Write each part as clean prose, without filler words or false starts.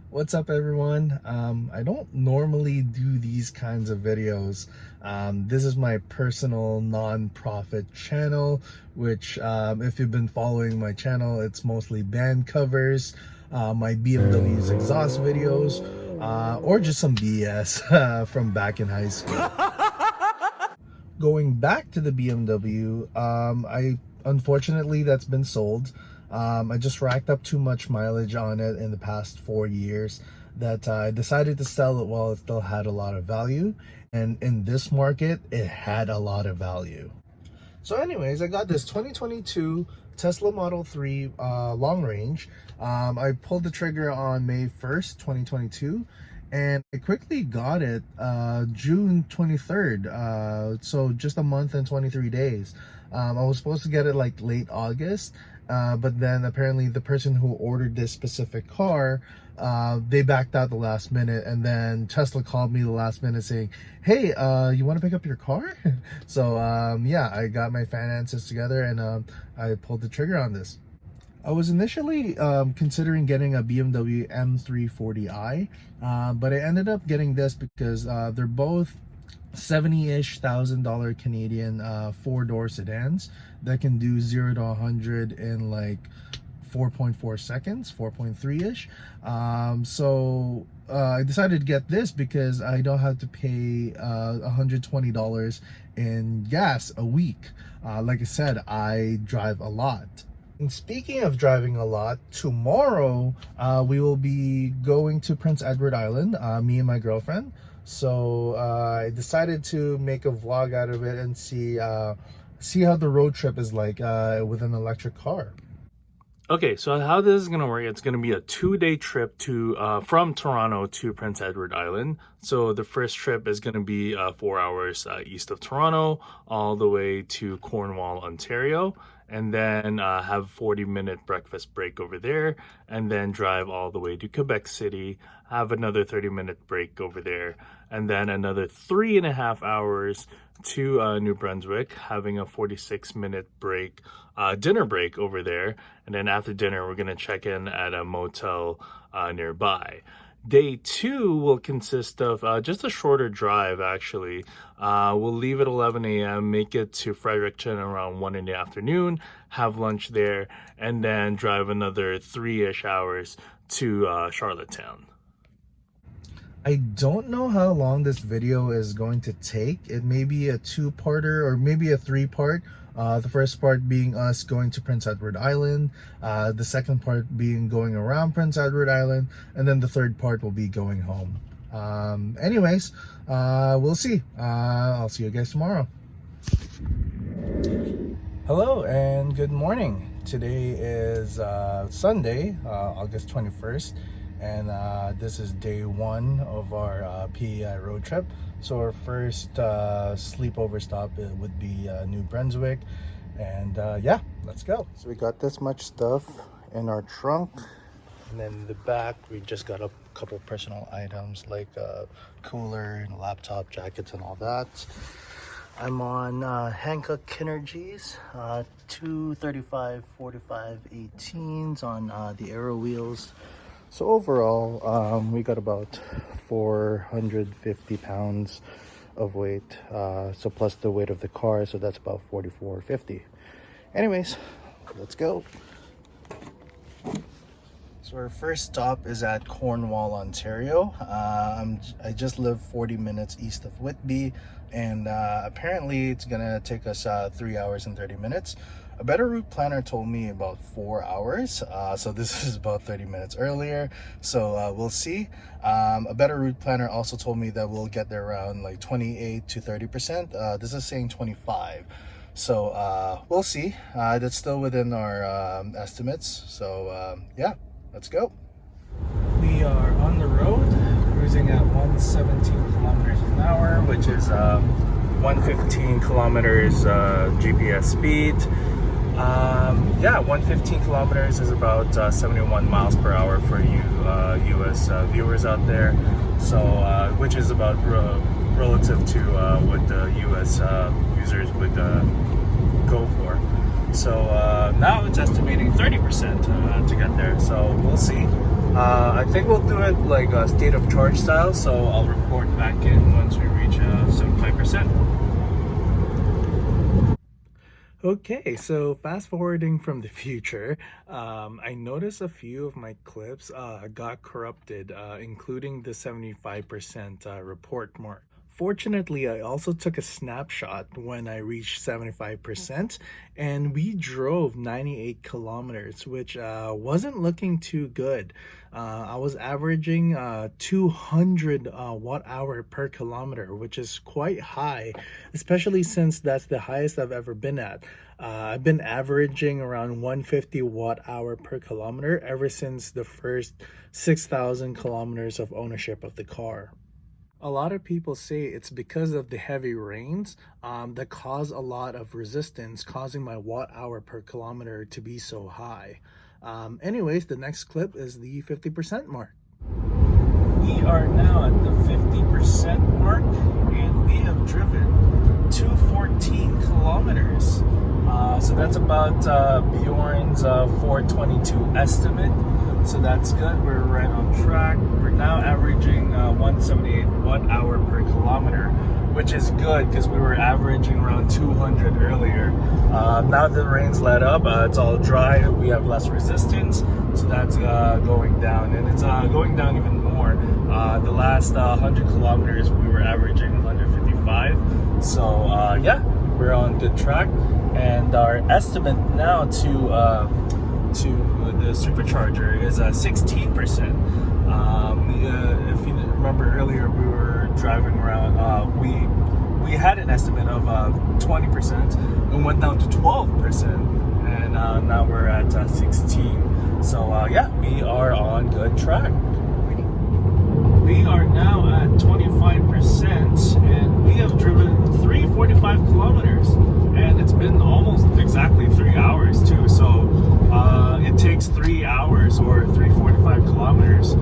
What's up, everyone? I don't normally do these kinds of videos. This is my personal non-profit channel, which if you've been following my channel, it's mostly band covers, my BMW's exhaust videos, or just some BS from back in high school. Going back to the BMW, I unfortunately that's been sold. I just racked up too much mileage on it in the past 4 years that I decided to sell it while it still had a lot of value. And in this market, it had a lot of value. So anyways, I got this 2022 Tesla Model 3 long range. I pulled the trigger on May 1st, 2022. And I quickly got it June 23rd, so just a month and 23 days. I was supposed to get it like late August, but then apparently the person who ordered this specific car, they backed out the last minute, and then Tesla called me the last minute saying, hey, you want to pick up your car? So yeah, I got my finances together and I pulled the trigger on this. I was initially considering getting a BMW M340i, but I ended up getting this because they're both $70-ish thousand Canadian 4-door sedans that can do 0 to 100 in like 4.4 seconds, 4.3-ish. So I decided to get this because I don't have to pay $120 in gas a week. Like I said, I drive a lot. And speaking of driving a lot, tomorrow we will be going to Prince Edward Island, me and my girlfriend. So I decided to make a vlog out of it and see how the road trip is like with an electric car. Okay, so how this is going to work, it's going to be a 2-day trip to from Toronto to Prince Edward Island. So the first trip is going to be 4 hours east of Toronto, all the way to Cornwall, Ontario, and then have a 40-minute breakfast break over there, and then drive all the way to Quebec City, have another 30-minute break over there, and then another 3.5 hours to New Brunswick, having a 46-minute break, dinner break over there, and then after dinner we're going to check in at a motel nearby. Day 2 will consist of just a shorter drive, actually. We'll leave at 11 a.m., make it to Fredericton around 1 in the afternoon, have lunch there, and then drive another 3-ish hours to Charlottetown. I don't know how long this video is going to take. It may be a 2-parter or maybe a 3-part. The first part being us going to Prince Edward Island, the second part being going around Prince Edward Island, and then the third part will be going home. Anyways, we'll see. I'll see you guys tomorrow. Hello and good morning. Today is Sunday, August 21st. And this is day 1 of our PEI road trip. So our first sleepover stop would be New Brunswick, and yeah, let's go. So we got this much stuff in our trunk, and then in the back we just got a couple personal items like a cooler and a laptop, jackets, and all that. I'm on Hankook Kinergies, 235/45 18s on the Aero wheels. So overall, we got about 450 pounds of weight, so plus the weight of the car, so that's about 4450. Anyways, let's go. So our first stop is at Cornwall, Ontario. I just live 40 minutes east of Whitby, and apparently it's gonna take us 3 hours and 30 minutes. A better route planner told me about 4 hours, so this is about 30 minutes earlier, so we'll see. A better route planner also told me that we'll get there around like 28 to 30%. This is saying 25, so we'll see. That's still within our estimates, so yeah, let's go. We are on the road, cruising at 117 kilometers an hour, which is 115 kilometers GPS speed. Yeah, 115 kilometers is about 71 miles per hour for you US viewers out there, so which is about relative to what the US users would go for. So now it's estimating 30% to get there, so we'll see. I think we'll do it like state of charge style, so I'll report back in once we reach 75%. Okay, so fast forwarding from the future, I noticed a few of my clips got corrupted, including the 75% report mark. Fortunately, I also took a snapshot when I reached 75%, and we drove 98 kilometers, which wasn't looking too good. I was averaging 200 watt hour per kilometer, which is quite high, especially since that's the highest I've ever been at. I've been averaging around 150 watt hour per kilometer ever since the first 6,000 kilometers of ownership of the car. A lot of people say it's because of the heavy rains that cause a lot of resistance, causing my watt hour per kilometer to be so high. Anyways, the next clip is the 50% mark. We are now at the 50% mark, and we have driven 214 kilometers. So that's about Bjorn's 422 estimate. So that's good. We're right on track. We're now averaging 178 watt hour per kilometer, which is good because we were averaging around 200 earlier. Now the rain's let up, it's all dry, we have less resistance, so that's going down, and it's going down even more. The last 100 kilometers we were averaging 155, so yeah, we're on good track. And our estimate now to the supercharger is 16%. If you remember earlier, we were driving around, we had an estimate of 20% and went down to 12%, and now we're at 16. So yeah, we are on good track. We are now at 25%, and we have driven 345 kilometers, and it's been almost exactly 3 hours too. So it takes 3 hours or 345 kilometers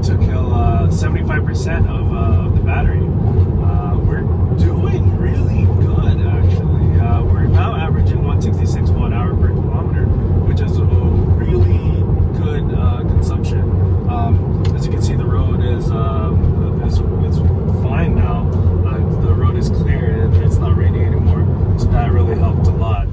to kill 75% of the battery. We're doing really good, actually. We're now averaging 166 watt hour per kilometer, which is a really good consumption. As you can see, the road is it's fine now. The road is clear and it's not raining anymore, so that really helped a lot.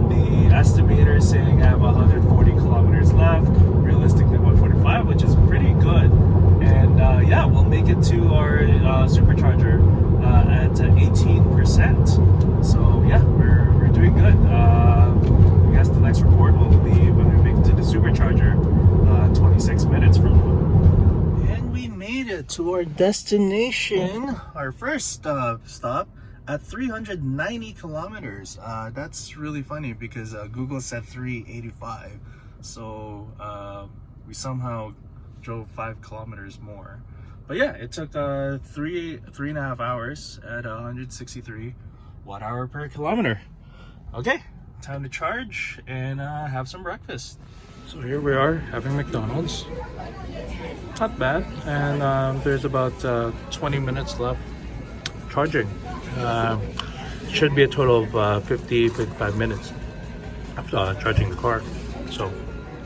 The estimator is saying I have 140 kilometers left, realistically 145, which is pretty good. And yeah, we'll make it to our supercharger at 18%. So yeah, we're doing good. I guess the next report will be when we make it to the supercharger 26 minutes from now. And we made it to our destination, our first stop, at 390 kilometers. That's really funny because Google said 385, so we somehow drove 5 kilometers more. But yeah, it took 3.5 hours at 163 watt hour per kilometer. Okay, time to charge and have some breakfast. So here we are having McDonald's. Not bad, and there's about 20 minutes left charging. Should be a total of 55 minutes after charging the car, so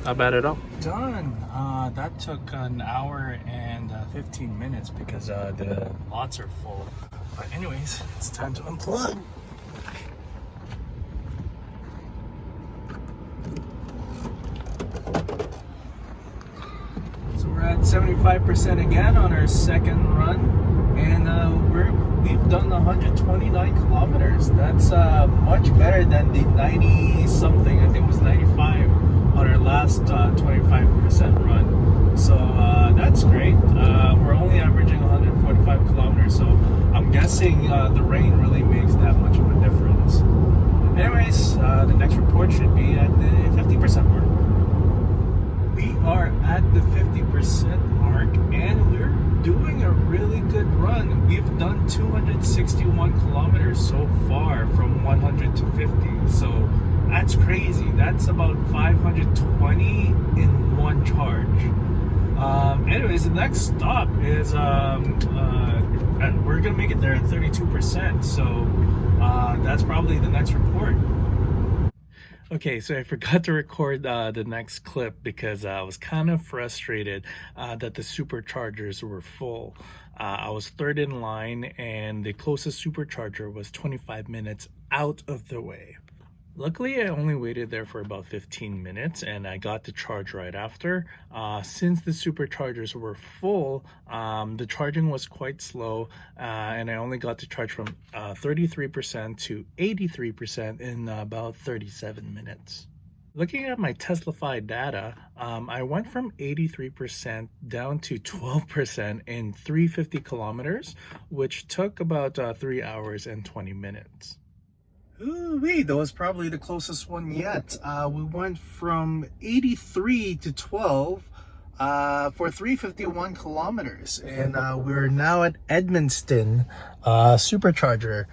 not bad at all. Done. That took an hour and 15 minutes because the lots are full. But anyways, it's time to unplug. So we're at 75% again on our second run, and we've done 129 kilometers. That's much better than the 90 something, I think it was 95 on our last 25% run. So that's great. We're only averaging 145 kilometers, so I'm guessing the rain really makes that much of a difference. Anyways, the next report should be at the 50% mark. We are at the 50% mark, and we're doing a really good run. We've done 261 kilometers so far from 100 to 50, so that's crazy. That's about 520 in one charge. Anyways, the next stop is we're gonna make it there at 32%, so that's probably the next report. Okay, so I forgot to record the next clip because I was kind of frustrated that the superchargers were full. I was third in line and the closest supercharger was 25 minutes out of the way. Luckily, I only waited there for about 15 minutes and I got the charge right after. Since the superchargers were full, the charging was quite slow and I only got to charge from 33% to 83% in about 37 minutes. Looking at my Teslafy data, I went from 83% down to 12% in 350 kilometers, which took about 3 hours and 20 minutes. Ooh, wait, that was probably the closest one yet. We went from 83 to 12 for 351 kilometers, and we're now at Edmundston Supercharger.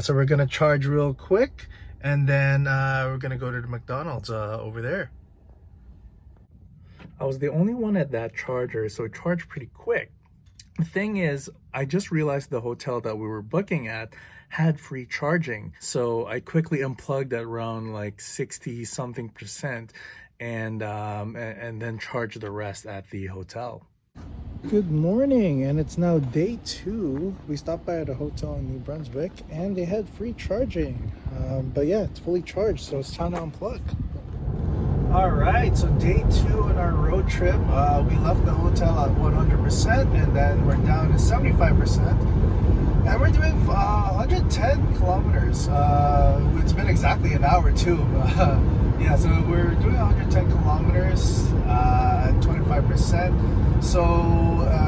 So we're gonna charge real quick, and then we're gonna go to the McDonald's over there. I was the only one at that charger, so it charged pretty quick. The thing is, I just realized the hotel that we were booking at had free charging. So I quickly unplugged at around like 60 something percent and then charged the rest at the hotel. Good morning, and it's now day 2. We stopped by at a hotel in New Brunswick and they had free charging. But yeah, it's fully charged, so it's time to unplug. Alright, so day 2 in our road trip. We left the hotel at 100% and then we're down to 75%. And we're doing 110 kilometers. It's been exactly an hour too. Yeah, so we're doing 110 kilometers at 25%. So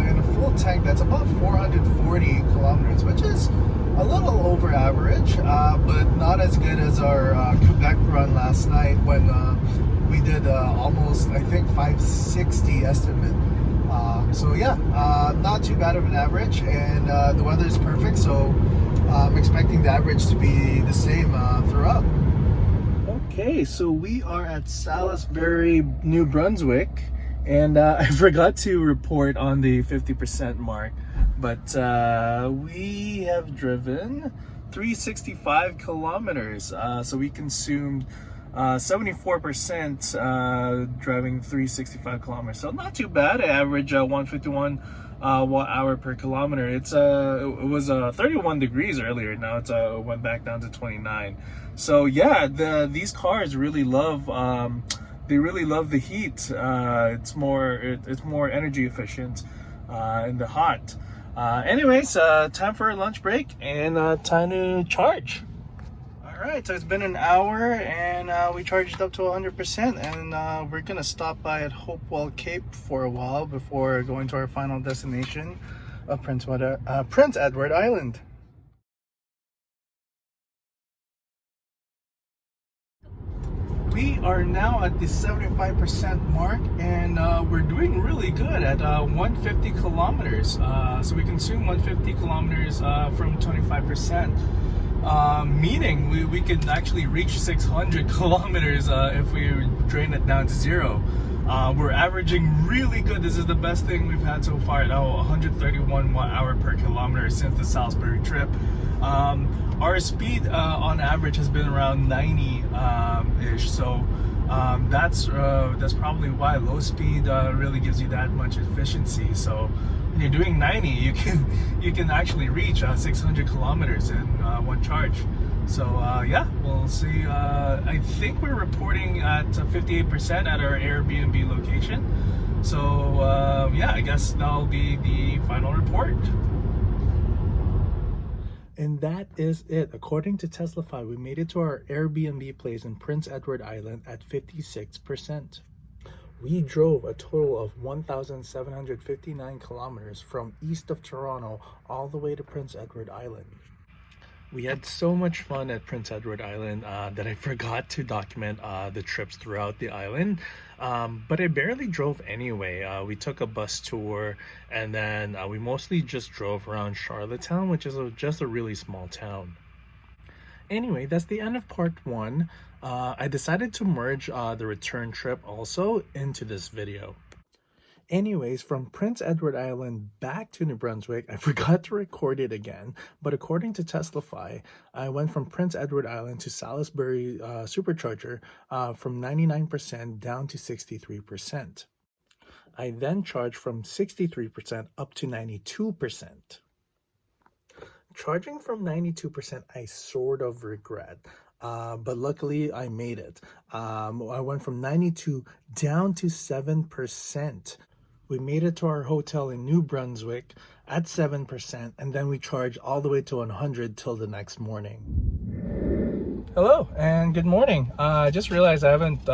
in a full tank, that's about 440 kilometers, which is a little over average, but not as good as our Quebec run last night when we did almost, I think, 560 estimate. So yeah, not too bad of an average, and the weather is perfect, so I'm expecting the average to be the same throughout. Okay, so we are at Salisbury, New Brunswick, and I forgot to report on the 50% mark, but we have driven 365 kilometers, so we consumed 74% driving 365 kilometers, so not too bad. I average 151 watt hour per kilometer. It was 31 degrees earlier. Now it's went back down to 29. So yeah, these cars really love they really love the heat. It's more energy efficient in the hot. Anyways, time for a lunch break and time to charge. Alright, so it's been an hour and we charged up to 100%, and we're gonna stop by at Hopewell Cape for a while before going to our final destination of Prince Edward Island. We are now at the 75% mark, and we're doing really good at 150 kilometers. So we consume 150 kilometers from 25%. Meaning we can actually reach 600 kilometers if we drain it down to 0. We're averaging really good. This is the best thing we've had so far. Now 131 watt hour per kilometer since the Salisbury trip. Our speed on average has been around 90 ish, so that's probably why low speed really gives you that much efficiency. So when you're doing 90, you can actually reach 600 kilometers in one charge. So yeah, we'll see. I think we're reporting at 58% at our Airbnb location. So yeah, I guess that'll be the final report. And that is it. According to Teslafy, we made it to our Airbnb place in Prince Edward Island at 56%. We drove a total of 1,759 kilometers from east of Toronto all the way to Prince Edward Island. We had so much fun at Prince Edward Island that I forgot to document the trips throughout the island, but I barely drove anyway. We took a bus tour, and then we mostly just drove around Charlottetown, which is just a really small town. Anyway, that's the end of part 1. I decided to merge the return trip also into this video. Anyways, from Prince Edward Island back to New Brunswick, I forgot to record it again, but according to Teslafy, I went from Prince Edward Island to Salisbury Supercharger from 99% down to 63%. I then charged from 63% up to 92%. Charging from 92%, I sort of regret. But luckily I made it. I went from 92 down to 7%. We made it to our hotel in New Brunswick at 7%, and then we charged all the way to 100 till the next morning. Hello and good morning. I just realized I haven't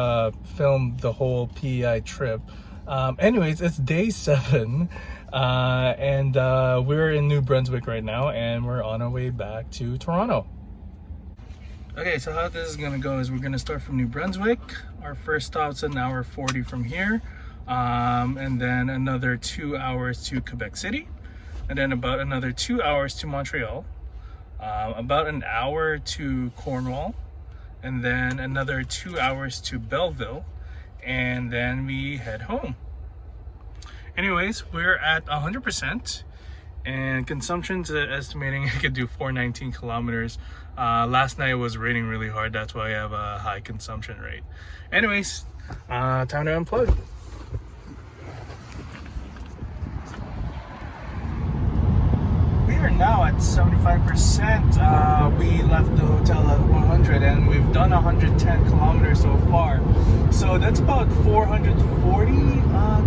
filmed the whole PEI trip. Anyways, it's day 7. And we're in New Brunswick right now, and we're on our way back to Toronto. Okay, so how this is gonna go is we're gonna start from New Brunswick. Our first stop's an hour 40 from here, and then another 2 hours to Quebec City, and then about another 2 hours to Montreal, about an hour to Cornwall, and then another 2 hours to Belleville, and then we head home. Anyways, we're at 100%, and consumption's estimating I could do 419 kilometers. Last night it was raining really hard, that's why I have a high consumption rate. Anyways, time to unplug. We are now at 75%. We left the hotel at 100 and we've done 110 kilometers so far. So that's about 440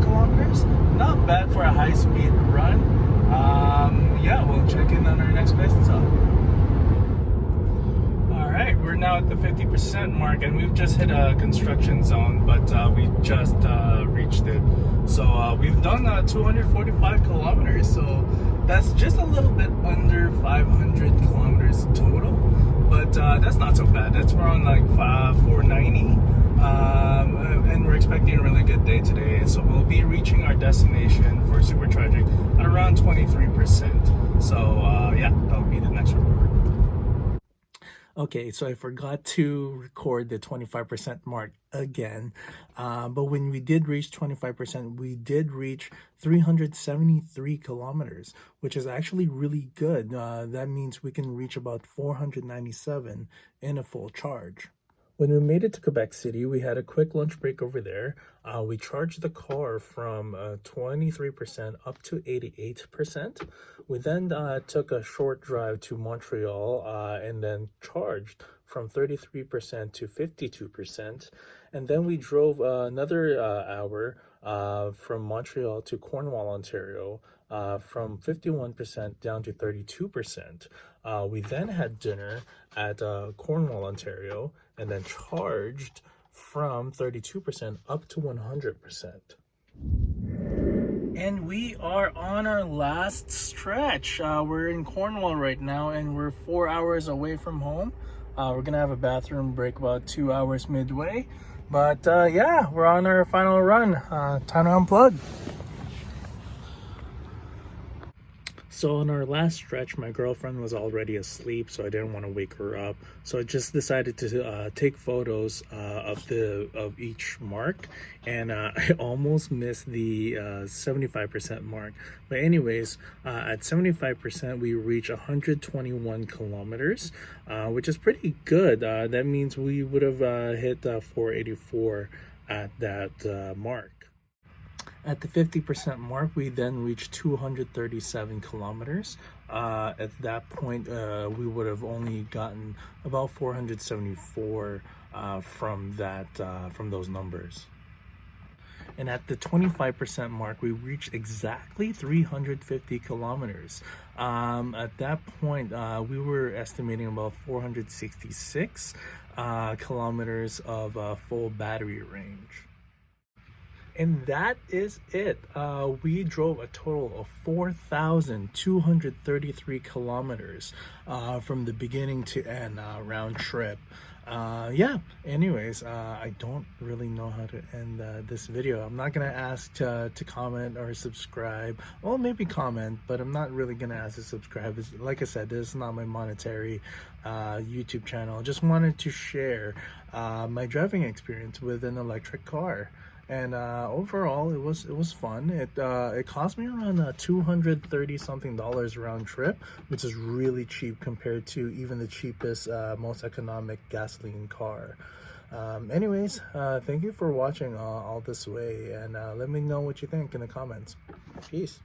kilometers. Not bad for a high-speed run. Yeah, we'll check in on our next base stop. Alright, we're now at the 50% mark and we've just hit a construction zone, but we just reached it. So we've done 245 kilometers, so that's just a little bit under 500 kilometers total, but that's not so bad. That's around like 490, and we're expecting a really good day today. So we'll be reaching our destination for Supercharging at around 23%. So yeah, that'll be the next report. Okay, so I forgot to record the 25% mark again, but when we did reach 25%, we did reach 373 kilometers, which is actually really good. That means we can reach about 497 in a full charge. When we made it to Quebec City, we had a quick lunch break over there. We charged the car from 23% up to 88%. We then took a short drive to Montreal and then charged from 33% to 52%. And then we drove another hour from Montreal to Cornwall, Ontario, from 51% down to 32%. We then had dinner at Cornwall, Ontario, and then charged from 32% up to 100%. And we are on our last stretch. We're in Cornwall right now, and we're 4 hours away from home. We're gonna have a bathroom break about 2 hours midway. But yeah, we're on our final run. Time to unplug. So on our last stretch, my girlfriend was already asleep, so I didn't want to wake her up. So I just decided to take photos of each mark, and I almost missed the 75% mark. But anyways, at 75%, we reach 121 kilometers, which is pretty good. That means we would have hit 484 at that mark. At the 50% mark, we then reached 237 kilometers. At that point, we would have only gotten about 474 from those numbers. And at the 25% mark, we reached exactly 350 kilometers. At that point, we were estimating about 466 kilometers of full battery range. And that is it. We drove a total of 4,233 kilometers from the beginning to end, round trip. Yeah, anyways, I don't really know how to end this video. I'm not gonna ask to comment or subscribe. Well, maybe comment, but I'm not really gonna ask to subscribe. Like I said, this is not my monetary YouTube channel. I just wanted to share my driving experience with an electric car. and overall it was fun. It cost me around $230 something round trip, which is really cheap compared to even the cheapest most economic gasoline car. Anyways, thank you for watching all this way, and let me know what you think in the comments. Peace.